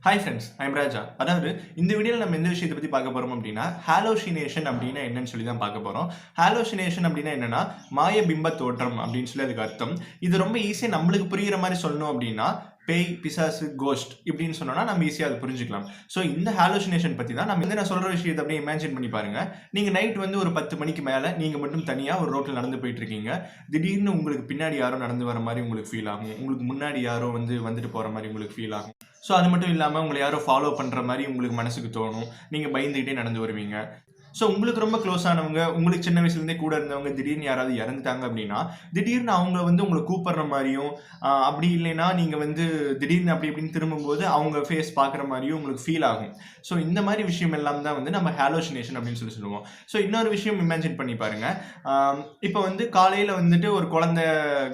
Hi friends, I'm ராஜா. அதாவது இந்த வீடியோவில் நம்ம எந்த விஷயத்தை பற்றி பார்க்க போகிறோம் அப்படின்னா, ஹாலோசினேஷன் அப்படின்னா என்னன்னு சொல்லி தான் பார்க்க போகிறோம். ஹாலோசினேஷன் அப்படின்னா என்னன்னா, மாய பிம்ப தோற்றம் அப்படின்னு சொல்லி அதுக்கு அர்த்தம். இது ரொம்ப ஈஸியாக நம்மளுக்கு புரிகிற மாதிரி சொல்லணும் அப்படின்னா, பேய், பிசாசு, கோஸ்ட் இப்படின்னு சொன்னோம்னா நம்ம ஈஸியாக அதை புரிஞ்சுக்கலாம். ஸோ இந்த ஹாலோசினேஷன் பற்றி தான் நம்ம நான் சொல்கிற விஷயத்தை அப்படியே இமேஜின் பண்ணி பாருங்க. நீங்கள் நைட் வந்து ஒரு 10 மணிக்கு மேலே நீங்கள் மட்டும் தனியாக ஒரு ரோட்டில் நடந்து போயிட்டு இருக்கீங்க. திடீர்னு உங்களுக்கு பின்னாடி யாரோ நடந்து வர மாதிரி உங்களுக்கு ஃபீல் ஆகும். உங்களுக்கு முன்னாடி யாரோ வந்துட்டு போகிற மாதிரி உங்களுக்கு ஃபீல் ஆகும். ஸோ அது மட்டும் இல்லாமல் உங்களை யாரோ ஃபாலோ பண்ணுற மாதிரி உங்களுக்கு மனசுக்கு தோணும். நீங்கள் பயந்துக்கிட்டே நடந்து வருவீங்க. ஸோ உங்களுக்கு ரொம்ப க்ளோஸ் ஆனவங்க, உங்களுக்கு சின்ன வயசுலேருந்தே கூட இருந்தவங்க திடீர்னு யாராவது இறந்துட்டாங்க அப்படின்னா, திடீர்னு அவங்க உங்களை கூப்பிடுற மாதிரியும், அப்படி இல்லைன்னா நீங்கள் திடீர்னு அப்படி இப்படின்னு திரும்பும்போது அவங்க ஃபேஸ் பார்க்குற மாதிரியும் உங்களுக்கு ஃபீல் ஆகும். ஸோ இந்த மாதிரி விஷயம் எல்லாம் தான் நம்ம ஹாலோசினேஷன் அப்படின்னு சொல்லுவோம். ஸோ இன்னொரு விஷயம் இமேஜின் பண்ணி பாருங்க. இப்போ காலையில் ஒரு குழந்தை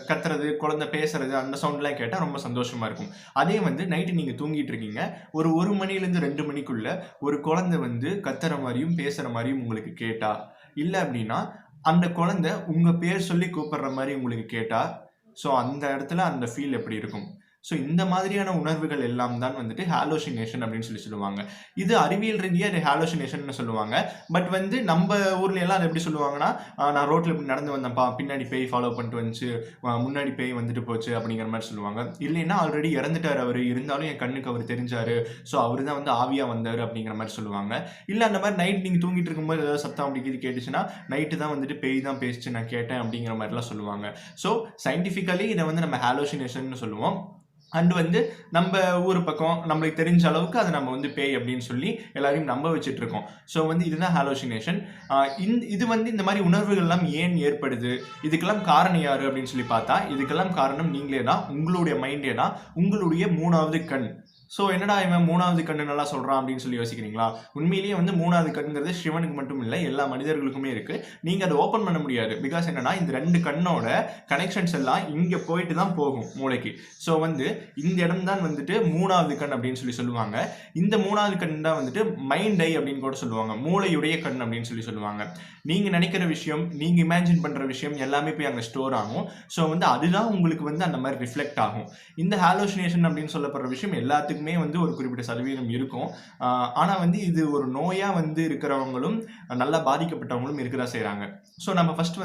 கத்துறது, குழந்தை பேசுறது, அந்த சவுண்ட்லாம் கேட்டால் ரொம்ப சந்தோஷமா இருக்கும். அதே நைட்டு நீங்கள் தூங்கிட்டு இருக்கீங்க, ஒரு மணிலேருந்து 2 மணிக்குள்ள ஒரு குழந்தை கத்துற மாதிரியும் பேசுகிற மாதிரியும் உங்களுக்கு கேட்டா, இல்ல அப்படின்னா அந்த குழந்தை உங்க பேர் சொல்லி கூப்பிடுற மாதிரி உங்களுக்கு கேட்டா, சோ அந்த இடத்துல அந்த ஃபீல் எப்படி இருக்கும்? ஸோ இந்த மாதிரியான உணர்வுகள் எல்லாம் தான் ஹாலோசினேஷன் அப்படின்னு சொல்லுவாங்க. இது அறிவியல் ரீதியாக இது ஹாலோசினேஷன் சொல்லுவாங்க. பட் நம்ம ஊர்ல எல்லாம் அதை எப்படி சொல்லுவாங்கன்னா, நான் ரோட்ல இப்படி நடந்து வந்தேன்ப்பா, பின்னாடி பேய் ஃபாலோ பண்ணிட்டு வந்துச்சு, முன்னாடி பேய் வந்துட்டு போச்சு அப்படிங்கிற மாதிரி சொல்லுவாங்க. இல்லைன்னா ஆல்ரெடி இறந்துட்டார் அவர், இருந்தாலும் என் கண்ணுக்கு அவர் தெரிஞ்சாரு, ஸோ அவர் தான் ஆவியா வந்தாரு அப்படிங்கிற மாதிரி சொல்லுவாங்க. இல்லை அந்த மாதிரி நைட் நீங்க தூங்கிட்டு இருக்கும்போது ஏதாவது சத்தம் அப்படி கேட்டுச்சுன்னா, நைட்டு தான் பேய் தான் பேசிச்சு நான் கேட்டேன் அப்படிங்கிற மாதிரிலாம் சொல்லுவாங்க. ஸோ சயின்டிஃபிக்கலி இதை நம்ம ஹாலோசினேஷன் சொல்லுவோம். அண்ட் நம்ம ஊர் பக்கம் நம்மளுக்கு தெரிஞ்ச அளவுக்கு அதை நம்ம பேய் அப்படின்னு சொல்லி எல்லாரையும் நம்ப வச்சுட்டு இருக்கோம். ஸோ இதுதான் ஹாலோசினேஷன். இது இந்த மாதிரி உணர்வுகள் எல்லாம் ஏன் ஏற்படுது, இதுக்கெல்லாம் காரணம் யாரு அப்படின்னு சொல்லி பார்த்தா, இதுக்கெல்லாம் காரணம் நீங்களே தான், உங்களுடைய மைண்டே தான், உங்களுடைய 3வது கண். ஸோ என்னடா இவன் 3வது கண்ணு நல்லா சொல்கிறான் அப்படின்னு சொல்லி யோசிக்கிறீங்களா? உண்மையிலேயே 3வது கண்ணுங்கிறது சிவனுக்கு மட்டும் இல்லை, எல்லா மனிதர்களுக்குமே இருக்கு. நீங்கள் அதை ஓப்பன் பண்ண முடியாது. பிகாஸ் என்னன்னா, இந்த 2 கண்ணோட கனெக்ஷன்ஸ் எல்லாம் இங்கே போயிட்டு தான் போகும் மூளைக்கு. ஸோ இந்த இடம் தான் 3வது கண் அப்படின்னு சொல்லுவாங்க. இந்த 3வது கண் தான் மைண்ட் ஐ அப்படின்னு கூட சொல்லுவாங்க, மூளையுடைய கண் அப்படின்னு சொல்லுவாங்க. நீங்கள் நினைக்கிற விஷயம், நீங்கள் இமேஜின் பண்ணுற விஷயம் எல்லாமே போய் அங்கே ஸ்டோர் ஆகும். ஸோ அதுதான் உங்களுக்கு அந்த மாதிரி ரிஃப்ளெக்ட் ஆகும். இந்த ஹாலோசினேஷன் அப்படின்னு சொல்லப்படுற விஷயம் எல்லாத்துக்கும் ஒரு குறிப்பிட்ட சதவீதம் இருக்கும். ஆனா இது ஒரு நோயா இருக்கிறவங்களும் நல்லா பாதிக்கப்பட்டவங்களும் இருக்கதான் செய்யறாங்க. சோ நம்ம ஃபர்ஸ்ட்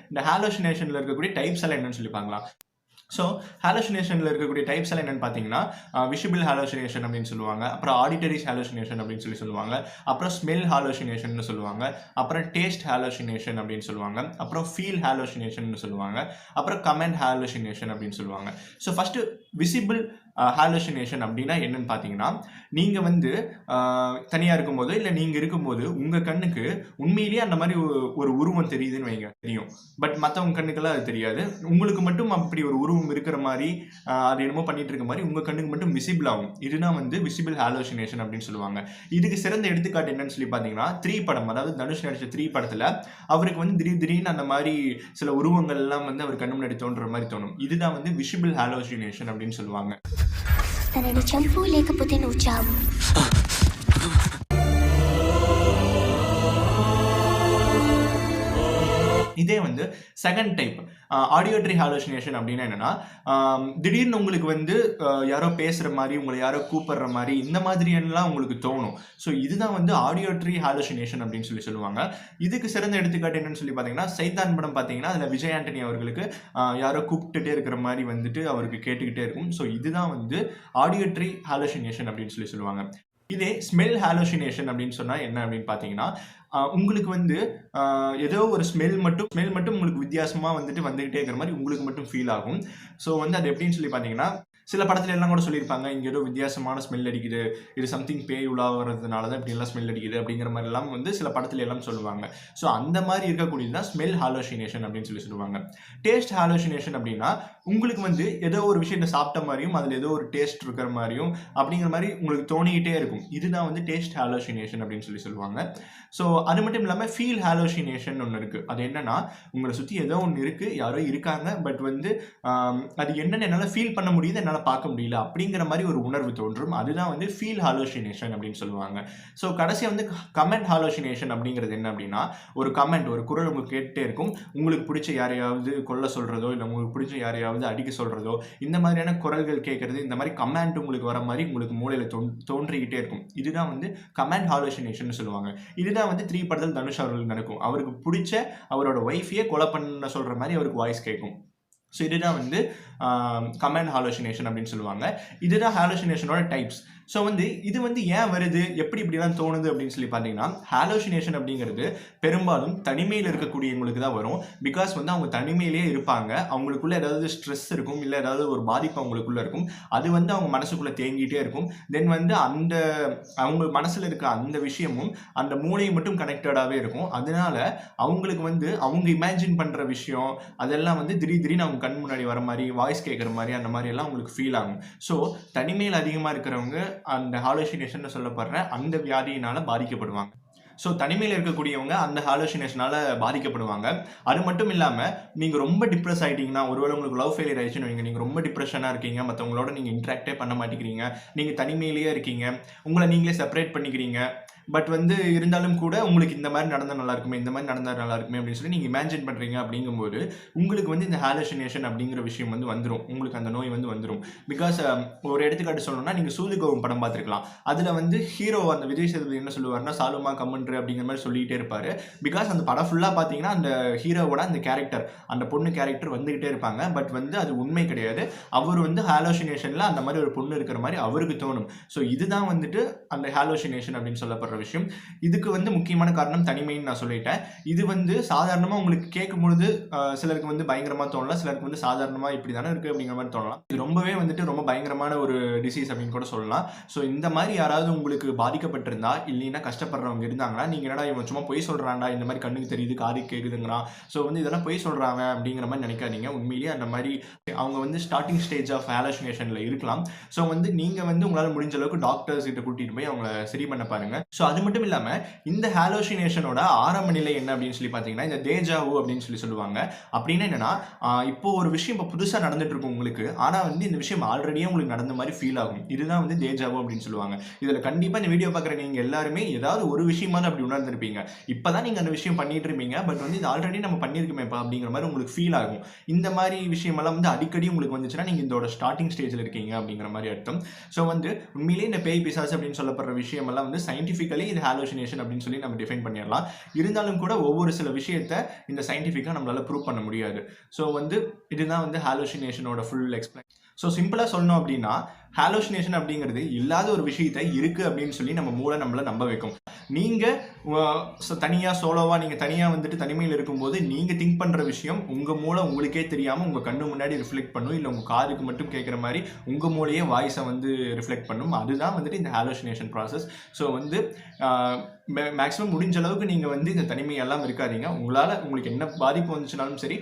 இந்த ஹாலோசினேஷன்ல இருக்கக்கூடிய டைப்ஸ் எல்லாம் என்னன்னு சொல்லி பார்க்கலாம். ஸோ ஹாலோசினேஷனில் இருக்கக்கூடிய டைப்ஸ் எல்லாம் என்னென்னு பார்த்தீங்கன்னா, விஷுவல் ஹாலோசினேஷன் அப்படின்னு சொல்லுவாங்க, அப்புறம் ஆடிட்டரி ஹாலோசினேஷன் அப்படின்னு சொல்லுவாங்க, அப்புறம் ஸ்மெல் ஹாலோசினேஷன் சொல்லுவாங்க, அப்புறம் டேஸ்ட் ஹாலோசினேஷன் அப்படின்னு சொல்லுவாங்க, அப்புறம் ஃபீல் ஹாலோசினேஷன் சொல்லுவாங்க, அப்புறம் கமெண்ட் ஹாலோசினேஷன் அப்படின்னு சொல்லுவாங்க. ஸோ ஃபர்ஸ்ட் விசிபிள் ஹாலோசினேஷன் அப்படின்னா என்னன்னு பார்த்தீங்கன்னா, நீங்கள் தனியாக இருக்கும்போது இல்லை நீங்கள் இருக்கும்போது உங்கள் கண்ணுக்கு உண்மையிலேயே அந்த மாதிரி ஒரு உருவம் தெரியுதுன்னு வைங்க, தெரியும். பட் மற்றவங்க கண்ணுக்கெல்லாம் அது தெரியாது. உங்களுக்கு மட்டும் அப்படி ஒரு உருவம் இருக்கிற மாதிரி, அது என்னமோ பண்ணிட்டு இருக்க மாதிரி உங்கள் கண்ணுக்கு மட்டும் விசிபிள் ஆகும். இதுதான் விசிபிள் ஹாலோசினேஷன் அப்படின்னு சொல்லுவாங்க. இதுக்கு சிறந்த எடுத்துக்காட்டு என்னன்னு சொல்லி பார்த்தீங்கன்னா, 3 படம், அதாவது தனுஷ் நடிச்ச 3 படத்தில் அவருக்கு திடீர்னு அந்த மாதிரி சில உருவங்கள் எல்லாம் அவர் கண்ணு முன்னாடி தோன்ற மாதிரி தோணும். இதுதான் விஷுவல் ஹாலோசினேஷன் அப்படின்னு சொல்லுவாங்க. తనని చంపు లేకపోతే నువ్వు చావు. இதே செகண்ட் டைப் ஆடியோட்ரி ஹாலோசினேஷன் அப்படின்னா என்னன்னா, திடீர்னு உங்களுக்கு யாரோ பேசுற மாதிரி, உங்களை யாரோ கூப்பிடுற மாதிரி, இந்த மாதிரி எல்லாம் உங்களுக்கு தோணும். ஸோ இதுதான் ஆடியோட்ரி ஹாலோசினேஷன் அப்படின்னு சொல்லுவாங்க. இதுக்கு சிறந்த எடுத்துக்காட்டு என்னன்னு சொல்லி பார்த்தீங்கன்னா, சைத்தான் படம் பார்த்தீங்கன்னா அதில் விஜய் ஆண்டனி அவர்களுக்கு யாரோ கூப்பிட்டுட்டே இருக்கிற மாதிரி அவருக்கு கேட்டுக்கிட்டே இருக்கும். ஸோ இதுதான் ஆடியோட்ரி ஹாலோசினேஷன் அப்படின்னு சொல்லுவாங்க. இதே ஸ்மெல் ஹாலோசினேஷன் அப்படின்னு சொன்னா என்ன அப்படின்னு பார்த்தீங்கன்னா, உங்களுக்கு ஏதோ ஒரு ஸ்மெல் மட்டும் உங்களுக்கு வித்தியாசமா வந்துகிட்டே இருக்கிற மாதிரி உங்களுக்கு மட்டும் ஃபீல் ஆகும். ஸோ அது எப்படின்னு சொல்லி பார்த்தீங்கன்னா, சில படத்துல எல்லாம் கூட சொல்லியிருப்பாங்க, இங்க ஏதோ வித்தியாசமான ஸ்மெல் அடிக்குது, இது சம்திங் பேய் உலாவறதுனால தான் இப்படி எல்லாம் ஸ்மெல் அடிக்குது அப்படிங்கிற மாதிரி எல்லாம் சில படத்துல எல்லாம் சொல்லுவாங்க. ஸோ அந்த மாதிரி இருக்கக்கூடியதுதான் ஸ்மெல் ஹாலோசினேஷன் அப்படின்னு சொல்லுவாங்க. டேஸ்ட் ஹாலோசினேஷன் அப்படின்னா, உங்களுக்கு ஏதோ ஒரு விஷயத்தை சாப்பிட்ட மாதிரியும் அதுல ஏதோ ஒரு டேஸ்ட் இருக்கிற மாதிரியும் அப்படிங்கிற மாதிரி உங்களுக்கு தோணிக்கிட்டே இருக்கும். இதுதான் டேஸ்ட் ஹாலோசினேஷன் அப்படின்னு சொல்லுவாங்க. ஸோ அது மட்டும் இல்லாமல் ஃபீல் ஹாலோசினேஷன் ஒன்று இருக்கு. அது என்னன்னா, உங்களை சுற்றி ஏதோ ஒன்று இருக்கு, யாரோ இருக்காங்க, பட் அது என்னன்னு என்னால் ஃபீல் பண்ண முடியுது, என்னால் பார்க்க முடியல அப்படிங்கிற மாதிரி ஒரு உணர்வு தோன்றும். அதுதான் ஃபீல் ஹாலோசினேஷன் அப்படின்னு சொல்லுவாங்க. ஸோ கடைசியாக கமெண்ட் ஹாலோசினேஷன் அப்படிங்கிறது என்ன அப்படின்னா, ஒரு கமெண்ட், ஒரு குரல் உங்களுக்கு கேட்டுட்டே இருக்கும். உங்களுக்கு பிடிச்ச யாரையாவது கொல்ல சொல்றதோ, இல்லை உங்களுக்கு பிடிச்ச யாரையாவது யாரையாவது அடிக்க சொல்றதோ, இந்த மாதிரியான குரல்கள் கேட்கறது, இந்த மாதிரி கமாண்ட் உங்களுக்கு வர மாதிரி உங்களுக்கு மூளையில தோன்றிக்கிட்டே இருக்கும். இதுதான் வந்து கமாண்ட் ஹாலுசினேஷன் சொல்லுவாங்க. இதுதான் வந்து 3 படத்தில் தனுஷ் அவர்களுக்கு நடக்கும். அவருக்கு பிடிச்ச அவரோட ஒய்ஃபையே கொலை பண்ண சொல்ற மாதிரி அவருக்கு வாய்ஸ் கேட்கும். ஸோ இதுதான் வந்து கமாண்ட் ஹாலுசினேஷன் அப்படின்னு சொல்லுவாங்க. இதுதான் ஹாலுசினேஷனோட டைப்ஸ். ஸோ வந்து இது வந்து ஏன் வருது, எப்படி இப்படிலாம் தோணுது அப்படின்னு சொல்லி பார்த்தீங்கன்னா, ஹாலுசினேஷன் அப்படிங்கிறது பெரும்பாலும் தனிமையில் இருக்கக்கூடியவங்களுக்கு தான் வரும். பிகாஸ் வந்து அவங்க தனிமையிலேயே இருப்பாங்க. அவங்களுக்குள்ள ஏதாவது ஸ்ட்ரெஸ் இருக்கும், இல்லை ஏதாவது ஒரு பாதிப்பு அவங்களுக்குள்ள இருக்கும். அது வந்து அவங்க மனசுக்குள்ளே தேங்கிட்டே இருக்கும். தென் வந்து அந்த அவங்க மனசில் இருக்க அந்த விஷயமும் அந்த மூளையும் மட்டும் கனெக்டடாகவே இருக்கும். அதனால அவங்களுக்கு வந்து அவங்க இமேஜின் பண்ணுற விஷயம் அதெல்லாம் வந்து திடீர்னு அவங்க கண் முன்னாடி வர மாதிரி, வாய்ஸ் கேட்குற மாதிரி, அந்த மாதிரி எல்லாம் உங்களுக்கு ஃபீல் ஆகும். ஸோ தனிமையில் அதிகமாக இருக்கிறவங்க அந்த ஹாலுசினேஷன் சொல்லப்படுற அந்த வியாதியினால பாதிக்கப்படுவாங்க. ஸோ தனிமையில் இருக்கக்கூடியவங்க அந்த ஹாலுசினேஷனால பாதிக்கப்படுவாங்க. அது மட்டும் இல்லாமல் நீங்கள் ரொம்ப டிப்ரெஸ் ஆகிட்டீங்கன்னா, ஒருவேளை உங்களுக்கு லவ் ஃபெயிலியர் ஆயிடுச்சுன்னு வைங்க, நீங்கள் ரொம்ப டிப்ரெஷனாக இருக்கீங்க, மற்றவங்களோட நீங்கள் இன்ட்ராக்டே பண்ண மாட்டேங்கிறீங்க, நீங்கள் தனிமையிலேயே இருக்கீங்க, உங்களை நீங்களே செப்பரேட் பண்ணிக்கிறீங்க. பட் வந்து இருந்தாலும் கூட உங்களுக்கு இந்த மாதிரி நடந்தால் நல்லா இருக்குமே, இந்த மாதிரி நடந்தால் நல்லா இருக்குமே அப்படின்னு சொல்லி நீங்கள் இமேஜின் பண்ணுறீங்க. அப்படிங்கும்போது உங்களுக்கு வந்து இந்த ஹாலுசினேஷன் அப்படிங்கிற விஷயம் வந்து வந்துடும். உங்களுக்கு அந்த நோய் வந்து வந்துடும். பிகாஸ் ஒரு எடுத்துக்காட்டு சொல்லணும்னா, நீங்கள் சூதுகோவம் படம் பார்த்துருக்கலாம். அதில் வந்து ஹீரோ அந்த விஜய் சேதுபதி என்ன சொல்லுவார்னா, சாலுமா கம்மன்று அப்படிங்கிற மாதிரி சொல்லிகிட்டே இருப்பார். பிகாஸ் அந்த படம் ஃபுல்லாக பார்த்தீங்கன்னா அந்த ஹீரோவோட அந்த கேரக்டர், அந்த பொண்ணு கேரக்டர் வந்துகிட்டே இருப்பாங்க. பட் வந்து அது உண்மை கிடையாது. அவர் வந்து ஹாலுசினேஷனில் அந்த மாதிரி ஒரு பொண்ணு இருக்கிற மாதிரி அவருக்கு தோணும். ஸோ இதுதான் வந்துட்டு அந்த ஹாலுசினேஷன் அப்படின்னு சொல்லப்படுற விஷயம். இதுக்கு வந்து முக்கியமான காரணம் தனிமைன்னு நான் சொல்லிட்டேன். இது வந்து சாதாரணமாக உங்களுக்கு கேட்கும்பொழுது சிலருக்கு வந்து பயங்கரமாக தோணலாம், சிலருக்கு வந்து சாதாரணமாக இப்படி தானே இருக்குது அப்படிங்கிற மாதிரி தோணலாம். இது ரொம்பவே வந்துட்டு ரொம்ப பயங்கரமான ஒரு டிசீஸ் அப்படின்னு கூட சொல்லலாம். ஸோ இந்த மாதிரி யாராவது உங்களுக்கு பாதிக்கப்பட்டிருந்தா, இல்லைன்னா கஷ்டப்படுறவங்க இருந்தாங்கன்னா, நீங்கள் என்னடா இவன் சும்மா பொய் சொல்கிறான்டா, இந்த மாதிரி கண்ணுக்கு தெரியுது காது கேட்குதுங்கிறான், ஸோ வந்து இதெல்லாம் பொய் சொல்கிறாங்க அப்படிங்கிற மாதிரி நினைக்காதீங்க. உண்மையிலேயே அந்த மாதிரி அவங்க வந்து ஸ்டார்டிங் ஸ்டேஜ் ஆஃப் ஹாலுசினேஷனில் இருக்கலாம். ஸோ வந்து நீங்கள் வந்து உங்களால் முடிஞ்ச அளவுக்கு டாக்டர்ஸ் கிட்ட கூட்டிகிட்டு போய் அவங்கள சரி பண்ண பாருங்க. ஸோ அது மட்டும் இல்லாமல் இந்த ஹாலுசினேஷனோட ஆரம்ப நிலை என்ன அப்படின்னு சொல்லி பார்த்தீங்கன்னா, இந்த தேஜாவு அப்படின்னு சொல்லுவாங்க. அப்படின்னா என்னன்னா, இப்போ ஒரு விஷயம் இப்போ புதுசாக நடந்துட்டு இருக்கும் உங்களுக்கு, ஆனால் வந்து இந்த விஷயம் ஆல்ரெடியே உங்களுக்கு நடந்த மாதிரி ஃபீல் ஆகும். இதுதான் வந்து தேஜாவு அப்படின்னு சொல்லுவாங்க. இதில் கண்டிப்பாக இந்த வீடியோ பார்க்குற நீங்கள் எல்லாருமே ஏதாவது ஒரு விஷயமாவது அப்படி உணர்ந்திருப்பீங்க. இப்போ தான் நீங்கள் அந்த விஷயம் பண்ணிட்டு இருப்பீங்க, பட் வந்து இது ஆல்ரெடி நம்ம பண்ணியிருக்கோமேப்பா அப்படிங்கிற மாதிரி உங்களுக்கு ஃபீல் ஆகும். இந்த மாதிரி விஷயமெல்லாம் வந்து அடிக்கடி உங்களுக்கு வந்துச்சுன்னா நீங்கள் இதோட ஸ்டார்டிங் ஸ்டேஜில் இருக்கீங்க அப்படிங்கிற மாதிரி அர்த்தம். ஸோ வந்து உண்மையிலேயே இந்த பேய் பிசாசு அப்படின்னு சொல்லப்படுற விஷயமெல்லாம் வந்து சயின்டிஃபிக்கலி இது ஹாலுசினேஷன் அப்படின்னு சொல்லி நம்ம டிஃபைன் பண்ணிடலாம். இருந்தாலும் கூட ஒவ்வொரு சில விஷயத்தை இந்த சயின்டிஃபிக்காக நம்மளால ப்ரூவ் பண்ண முடியாது. ஸோ வந்து இதுதான் வந்து ஹாலுசினேஷனோட ஃபுல் எக்ஸ்பிளைன். ஸோ சிம்பிளாக சொல்லணும் அப்படின்னா, ஹாலுசினேஷன் அப்படிங்கிறது இல்லாத ஒரு விஷயத்தை இருக்குது அப்படின்னு சொல்லி நம்ம மூளை நம்மளை நம்ப வைக்கும். நீங்கள் தனியாக சோலோவாக நீங்கள் தனியாக வந்துட்டு தனிமையில் இருக்கும்போது நீங்கள் திங்க் பண்ணுற விஷயம் உங்கள் மூளை உங்களுக்கே தெரியாமல் உங்கள் கண்ணு முன்னாடி ரிஃப்ளெக்ட் பண்ணும், இல்லை உங்கள் காதுக்கு மட்டும் கேட்குற மாதிரி உங்கள் மூளையே வாய்ஸை வந்து ரிஃப்ளெக்ட் பண்ணும். அதுதான் வந்துட்டு இந்த ஹாலுசினேஷன் ப்ராசஸ். ஸோ வந்து மேக்ஸிமம் முடிஞ்ச அளவுக்கு நீங்கள் வந்து இந்த தனிமையெல்லாம் இருக்காதீங்க. உங்களுக்கு என்ன பாதிப்பு வந்துச்சுனாலும் சரி,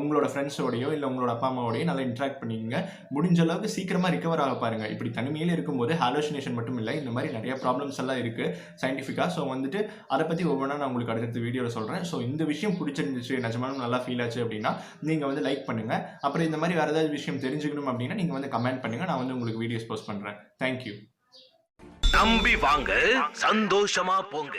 உங்களோட ஃப்ரெண்ட்ஸோடையோ இல்லை உங்களோட அப்பா அம்மாவோடையோ நல்லா இன்ட்ராக்ட் பண்ணிக்கங்க. முடிஞ்ச அளவுக்கு சீக்கிரமாக ரிகவர் ஆக பாருங்கள். இப்படி தனிமையில் இருக்கும்போது ஹாலுசினேஷன் மட்டும் இல்லை, இந்த மாதிரி நிறைய ப்ராப்ளம்ஸ் எல்லாம் இருக்குது சயின்டிஃபிக்காக. ஸோ வந்துட்டு அதை பற்றி ஒவ்வொன்றா நான் உங்களுக்கு அடுத்த வீடியோவில் சொல்கிறேன். ஸோ இந்த விஷயம் பிடிச்சிருந்துச்சு, நிஜமாலும் நல்லா ஃபீல் ஆச்சு அப்படின்னா நீங்கள் வந்து லைக் பண்ணுங்கள். அப்புறம் இந்த மாதிரி வேறு ஏதாவது விஷயம் தெரிஞ்சுக்கணும் அப்படின்னா நீங்கள் வந்து கமெண்ட் பண்ணுங்கள். நான் வந்து உங்களுக்கு வீடியோஸ் போஸ்ட் பண்ணுறேன். தேங்க்யூ. நம்பி வாங்க, சந்தோஷமா போங்க.